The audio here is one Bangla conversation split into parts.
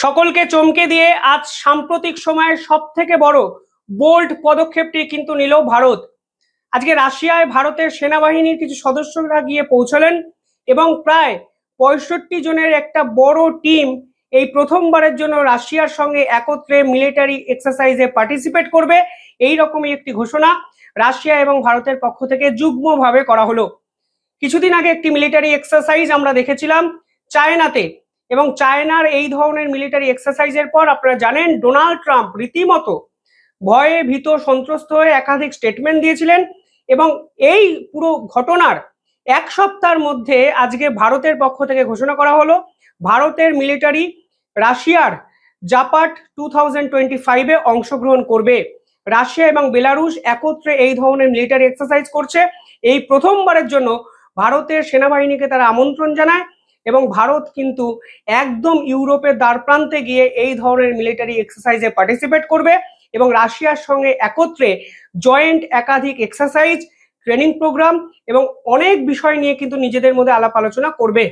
সকলকে চমকে দিয়ে আজ সাম্প্রতিক সময়ের সব থেকে বড় বোল্ড পদক্ষেপটি কিন্তু নিল ভারত। আজকে রাশিয়ায় ভারতের সেনাবাহিনীর কিছু সদস্যরা গিয়ে পৌঁছলেন এবং প্রায় 65 জনের একটা বড় টিম এই প্রথমবারের জন্য রাশিয়ার সঙ্গে একত্রে মিলিটারি এক্সারসাইজে পার্টিসিপেট করবে। এই রকমই একটি ঘোষণা রাশিয়া এবং ভারতের পক্ষ থেকে যুগ্মভাবে করা হলো। কিছুদিন আগে একটি মিলিটারি এক্সারসাইজ আমরা দেখেছিলাম চায়নাতে, এবং চায়নার এই ধরনের মিলিটারি এক্সারসাইজের পর আপনারা জানেন ডোনাল্ড ট্রাম্প রীতিমতো ভয়ে ভীত সন্ত্রস্ত হয়ে একাধিক স্টেটমেন্ট দিয়েছিলেন। এবং এই পুরো ঘটনার এক সপ্তাহের মধ্যে আজকে ভারতের পক্ষ থেকে ঘোষণা করা হলো ভারতের মিলিটারি রাশিয়ার জাপাট 2025-এ অংশগ্রহণ করবে। রাশিয়া এবং বেলারুশ একত্রে এই ধরনের মিলিটারি এক্সারসাইজ করছে। এই প্রথমবারের জন্য ভারতের সেনাবাহিনীকে তারা আমন্ত্রণ জানায় এবং ভারত কিন্তু একদম ইউরোপের দ্বারপ্রান্তে গিয়ে এই ধরনের মিলিটারি এক্সারসাইজে পার্টিসিপেট করবে এবং রাশিয়ার সঙ্গে একত্রে জয়েন্ট একাধিক এক্সারসাইজ, ট্রেনিং প্রোগ্রাম এবং অনেক বিষয় নিয়ে কিন্তু নিজেদের মধ্যে আলাপ আলোচনা করবে।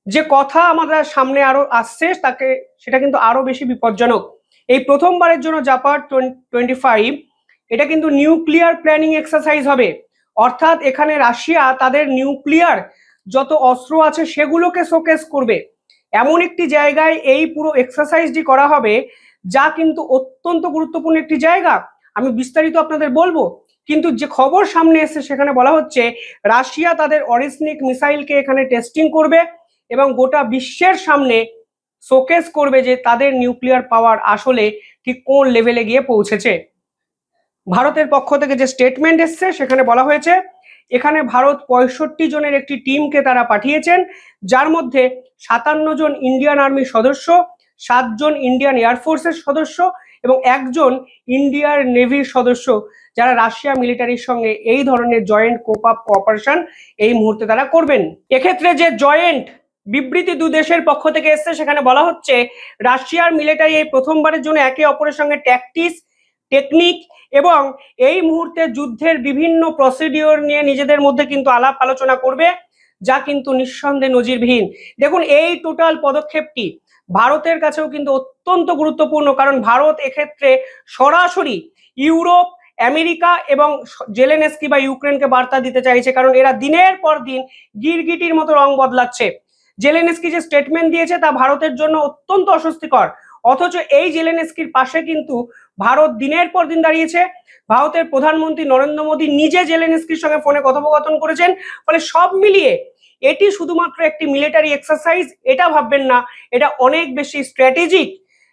যে কথা আমাদের সামনে আরো আসছে তাকে সেটা কিন্তু আরো বেশি বিপজ্জনক। এই প্রথমবারের জন্য জাপান 25 এটা কিন্তু নিউক্লিয়ার প্ল্যানিং এক্সারসাইজ হবে, অর্থাৎ এখানে রাশিয়া তাদের নিউক্লিয়ার যত অস্ত্র আছে সেগুলোকে শোকেস করবে। এমন একটি জায়গায় এই পুরো এক্সারসাইজটি করা হবে যা কিন্তু অত্যন্ত গুরুত্বপূর্ণ একটি জায়গা। আমি বিস্তারিত আপনাদের বলবো, কিন্তু যে খবর সামনে এসেছে সেখানে বলা হচ্ছে রাশিয়া তাদের অরিসনিক মিসাইলকে এখানে টেস্টিং করবে এবং গোটা বিশ্বের সামনে শোকেস করবে যে তাদের নিউক্লিয়ার পাওয়ার আসলে ঠিক কোন লেভেলে গিয়ে পৌঁছেছে। ভারতের পক্ষ থেকে যে স্টেটমেন্ট এসছে সেখানে বলা হয়েছে এখানে ভারত 65 জনের একটি টিমকে তারা পাঠিয়েছেন, যার মধ্যে 57 জন ইন্ডিয়ান আর্মির সদস্য, 7 জন ইন্ডিয়ান এয়ারফোর্সের সদস্য এবং 1 জন ইন্ডিয়ার নেভির সদস্য, যারা রাশিয়া মিলিটারির সঙ্গে এই ধরনের জয়েন্ট কোপ অপারেশন এই মুহূর্তে তারা করবেন। এক্ষেত্রে যে জয়েন্ট বিবৃতি দু দেশের পক্ষ থেকে এসছে সেখানে বলা হচ্ছে রাশিয়ার মিলিটারি এই প্রথমবারের জন্য একে অপরের সঙ্গে ট্যাকটিক্স, টেকনিক এবং এই মুহূর্তে যুদ্ধের বিভিন্ন প্রসিডিওর নিয়ে নিজেদের মধ্যে কিন্তু আলাপ আলোচনা করবে, যা কিন্তু নিঃসন্দেহে নজিরবিহীন। দেখুন, এই টোটাল পদক্ষেপটি ভারতের কাছেও কিন্তু অত্যন্ত গুরুত্বপূর্ণ, কারণ ভারত এক্ষেত্রে সরাসরি ইউরোপ, আমেরিকা এবং জেলেনস্কি বা ইউক্রেনকে বার্তা দিতে চাইছে, কারণ এরা দিনের পর দিন গিরগিটির মতো রং বদলাচ্ছে। জেলেনস্কি যে স্টেটমেন্ট দিয়েছে তা ভারতের জন্য অত্যন্ত অস্বস্তিকর, অথচ এই জেলেনস্কির পাশে কিন্তু ভারত দিনের পর দিন দাঁড়িয়েছে। ভারতের প্রধানমন্ত্রী নরেন্দ্র মোদী নিজে জেলেনস্কির সঙ্গে ফোনে কথোপকথন করেছেন। ফলে সব মিলিয়ে এটি শুধুমাত্র একটি মিলিটারি এক্সারসাইজ এটা ভাববেন না, এটা অনেক বেশি স্ট্র্যাটেজিক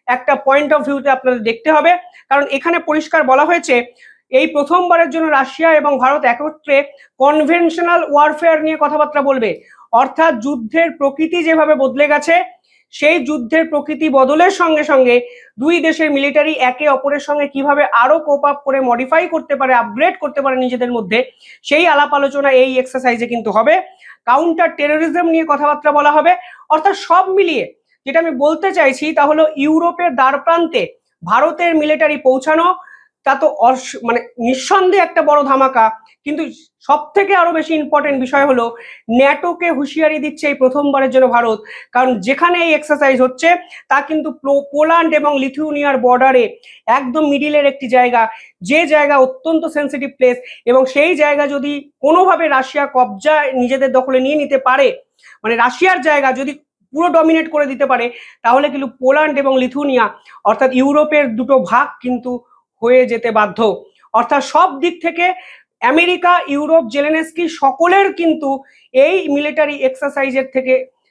একটা পয়েন্ট অফ ভিউতে আপনাদের দেখতে হবে, কারণ এখানে পরিষ্কার বলা হয়েছে এই প্রথমবারের জন্য রাশিয়া এবং ভারত একত্রে কনভেনশনাল ওয়ারফেয়ার নিয়ে কথাবার্তা বলবে, অর্থাৎ যুদ্ধের প্রকৃতি যেভাবে বদলে গেছে সেই যুদ্ধের প্রকৃতি বদলের সঙ্গে সঙ্গে দুই দেশের মিলিটারি একে অপরের সঙ্গে কিভাবে আরো কোপ আপ করে মডিফাই করতে পারে, আপগ্রেড করতে পারে নিজেদের মধ্যে, সেই আলাপ আলোচনা এই এক্সারসাইজে কিন্তু হবে। কাউন্টার টেরোরিজম নিয়ে কথাবার্তা বলা হবে। অর্থাৎ সব মিলিয়ে যেটা আমি বলতে চাইছি তা হলো ইউরোপের দ্বারপ্রান্তে ভারতের মিলিটারি পৌঁছানো তা তো মানে নিঃসন্দেহে একটা বড় ধামাকা, কিন্তু সব থেকে আরো বেশি ইম্পর্টেন্ট বিষয় হলো ন্যাটোকে হুঁশিয়ারি দিচ্ছে এই প্রথমবারের জন্য ভারত, কারণ যেখানে এই এক্সারসাইজ হচ্ছে তা কিন্তু পোল্যান্ড এবং লিথুয়ানিয়ার বর্ডারে একদম মিডিলের একটি জায়গা, যে জায়গা অত্যন্ত সেন্সিটিভ প্লেস, এবং সেই জায়গা যদি কোনোভাবে রাশিয়া কবজা নিজেদের দখলে নিয়ে নিতে পারে, মানে রাশিয়ার জায়গা যদি পুরো ডমিনেট করে দিতে পারে, তাহলে কিন্তু পোল্যান্ড এবং লিথুয়ানিয়া অর্থাৎ ইউরোপের দুটো ভাগ কিন্তু হয়ে যেতে বাধ্য। অর্থাৎ সব দিক থেকে আমেরিকা, ইউরোপ, জেলেনস্কি সকলের কিন্তু এই মিলিটারি এক্সারসাইজের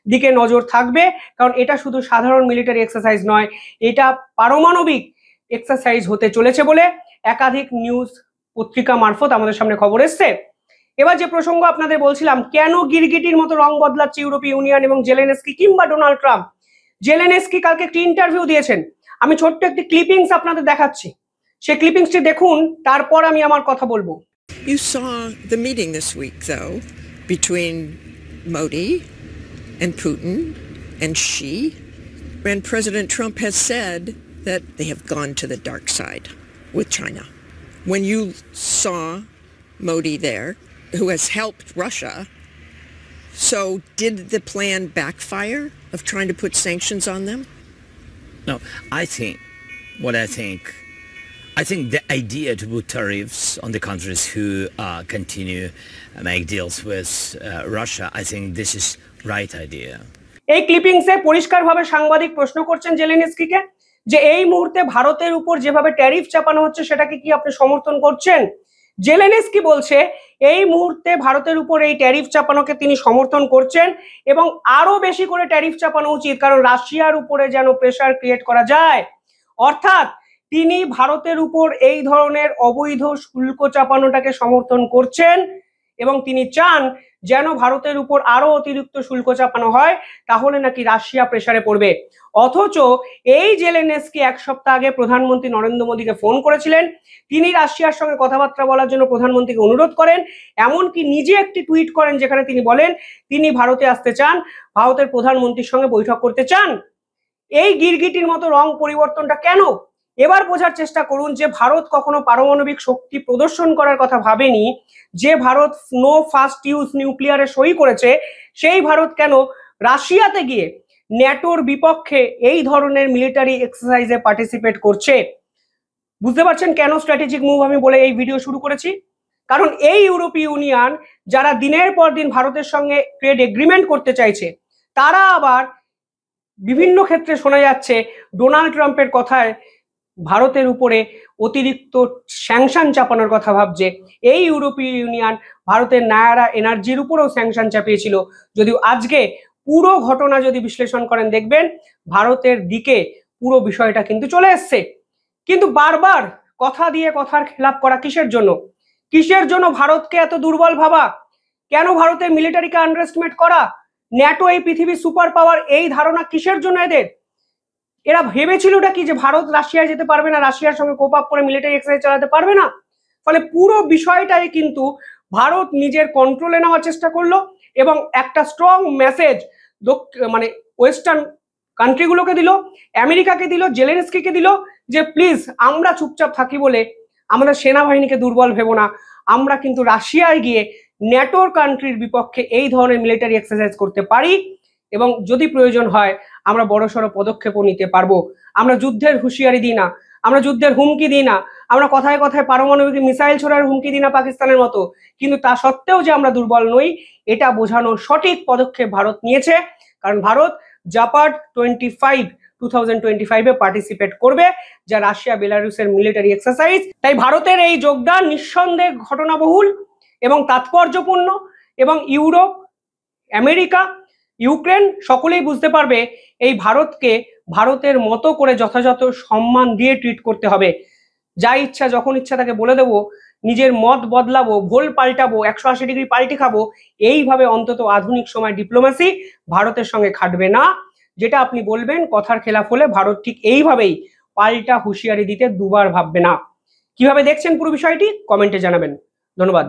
দিকে নজর থাকবে, কারণ এটা শুধু সাধারণ মিলিটারি এক্সারসাইজ নয়, এটা পারমাণবিক এক্সারসাইজ হতে চলেছে বলে একাধিক নিউজ পত্রিকা মারফত আমাদের সামনে খবর এসছে। এবার যে প্রসঙ্গ আপনাদের বলছিলাম, কেন গিরগিটির মতো রং বদলাচ্ছে ইউরোপীয় ইউনিয়ন এবং জেলেনস্কি কিংবা ডোনাল্ড ট্রাম্প। জেলেনস্কি কালকে একটি ইন্টারভিউ দিয়েছেন, আমি ছোট্ট একটি ক্লিপিংস আপনাদের দেখাচ্ছি, সেই ক্লিপিংসটি দেখুন, তারপর আমি আমার কথা বলবো। You saw the meeting this week, though, between Modi and Putin and Xi, and President Trump has said that they have gone to the dark side with China. When you saw Modi there, who has helped Russia, so did the plan backfire of trying to put sanctions on them? No, I think the idea to put tariffs on the countries who continue make deals with Russia, I think this is right idea. এই ক্লিপিংসে পরিষ্কারভাবে সাংবাদিক প্রশ্ন করছেন জেলেনস্কিকে যে এই মুহূর্তে ভারতের উপর যেভাবে ট্যারিফ চাপানো হচ্ছে সেটাকে কি আপনি সমর্থন করছেন? জেলেনস্কি বলছে এই মুহূর্তে ভারতের উপর এই ট্যারিফ চাপানোকে তিনি সমর্থন করছেন এবং আরো বেশি করে ট্যারিফ চাপানো উচিত, কারণ রাশিয়ার উপরে যেন প্রেসার ক্রিয়েট করা যায়। অর্থাৎ তিনি ভারতের উপর এই ধরনের অবৈধ শুল্ক চাপানোটাকে সমর্থন করছেন এবং তিনি চান যেন ভারতের উপর আরো অতিরিক্ত শুল্ক চাপানো হয়, তাহলে নাকি রাশিয়া প্রেসারে পড়বে। অথচ এই জেলেনস্কি এক সপ্তাহ আগে প্রধানমন্ত্রী নরেন্দ্র মোদীকে ফোন করেছিলেন, তিনি রাশিয়ার সঙ্গে কথাবার্তা বলার জন্য প্রধানমন্ত্রীকে অনুরোধ করেন, এমনকি নিজে একটি টুইট করেন যেখানে তিনি বলেন তিনি ভারতে আসতে চান, ভারতের প্রধানমন্ত্রীর সঙ্গে বৈঠক করতে চান। এই গিরগিটির মতো রং পরিবর্তনটা কেন? এবার বোঝার চেষ্টা করুন যে ভারত কখনো পারমাণবিক শক্তি প্রদর্শন করার কথা ভাবেনি। যে ভারত নো ফার্স্ট ইউজ নিউক্লিয়ারে সই করেছে, সেই ভারত কেন রাশিয়াতে গিয়ে ন্যাটোর বিপক্ষে এই ধরনের মিলিটারি এক্সারসাইজে পার্টিসিপেট করছে? বুঝতে পারছেন কেন স্ট্র্যাটেজিক মুভ আমি বলে এই ভিডিও শুরু করেছি? কারণ এই ইউরোপীয় ইউনিয়ন যারা দিনের পর দিন ভারতের সঙ্গে ট্রেড এগ্রিমেন্ট করতে চাইছে, তারা আবার বিভিন্ন ক্ষেত্রে শোনা যাচ্ছে ডোনাল্ড ট্রাম্পের কথায় ভারতের উপরে অতিরিক্ত স্যাংশন চাপানোর কথা ভাবছে। এই ইউরোপীয় ইউনিয়ন ভারতের নায়ারা এনার্জির উপরেও স্যাংশন চাপিয়েছিল, যদিও আজকে পুরো ঘটনা যদি বিশ্লেষণ করেন দেখবেন ভারতের দিকে পুরো বিষয়টা কিন্তু চলে এসছে। কিন্তু বারবার কথা দিয়ে কথার খেলাপ করা কিসের জন্য? কিসের জন্য ভারতকে এত দুর্বল ভাবা? কেন ভারতের মিলিটারিকে আন্ডারএস্টিমেট করা? ন্যাটো এই পৃথিবীর সুপার পাওয়ার, এই ধারণা কিসের জন্য এদের? এরা ভেবেছিলটা কি যে ভারত রাশিয়ায় যেতে পারবে না, রাশিয়ার সঙ্গে কোপ আপ করে মিলিটারি এক্সারসাইজ চালাতে পারবে না? ফলে পুরো বিষয়টাই কিন্তু ভারত নিজের কন্ট্রোলে নেওয়ার চেষ্টা করলো এবং একটা স্ট্রং মেসেজ মানে ওয়েস্টার্ন কান্ট্রিগুলোকে দিল, আমেরিকাকে দিল, জেলেনস্কিকে দিল যে প্লিজ আমরা চুপচাপ থাকি বলে আমাদের সেনাবাহিনীকে দুর্বল ভেবো না, আমরা কিন্তু রাশিয়ায় গিয়ে ন্যাটোর কান্ট্রির বিপক্ষে এই ধরনের মিলিটারি এক্সারসাইজ করতে পারি এবং যদি প্রয়োজন হয় আমরা বড়সড় পদক্ষেপও নিতে পারবো। আমরা যুদ্ধের হুঁশিয়ারি দিই না, আমরা যুদ্ধের হুমকি দিই না, আমরা কথায় কথায় পারমাণবিক মিসাইল ছোড়ার হুমকি দিই না পাকিস্তানের মতো, কিন্তু তা সত্ত্বেও যে আমরা দুর্বল নই এটা বোঝানোর সঠিক পদক্ষেপ ভারত নিয়েছে। কারণ ভারত জাপার্ড 2025-এ পার্টিসিপেট করবে, যা রাশিয়া বেলারুসের মিলিটারি এক্সারসাইজ। তাই ভারতের এই যোগদান নিঃসন্দেহে ঘটনাবহুল এবং তাৎপর্যপূর্ণ এবং ইউরোপ, আমেরিকা, ইউক্রেন সকলেই বুঝতে পারবে এই ভারতকে ভারতের মতো করে যথাযথ সম্মান দিয়ে ট্রিট করতে হবে। যা ইচ্ছা যখন ইচ্ছা তাকে বলে দেবো, নিজের মত বদলাবো, ভোল পাল্টাবো, 180 ডিগ্রি পাল্টি খাবো, এইভাবে অন্তত আধুনিক সময় ডিপ্লোমেসি ভারতের সঙ্গে খাটবে না। যেটা আপনি বলবেন কথার খেলাফ হলে ভারত ঠিক এইভাবেই পাল্টা হুঁশিয়ারি দিতে দুবার ভাববে না। কিভাবে দেখছেন পুরো বিষয়টি কমেন্টে জানাবেন। ধন্যবাদ।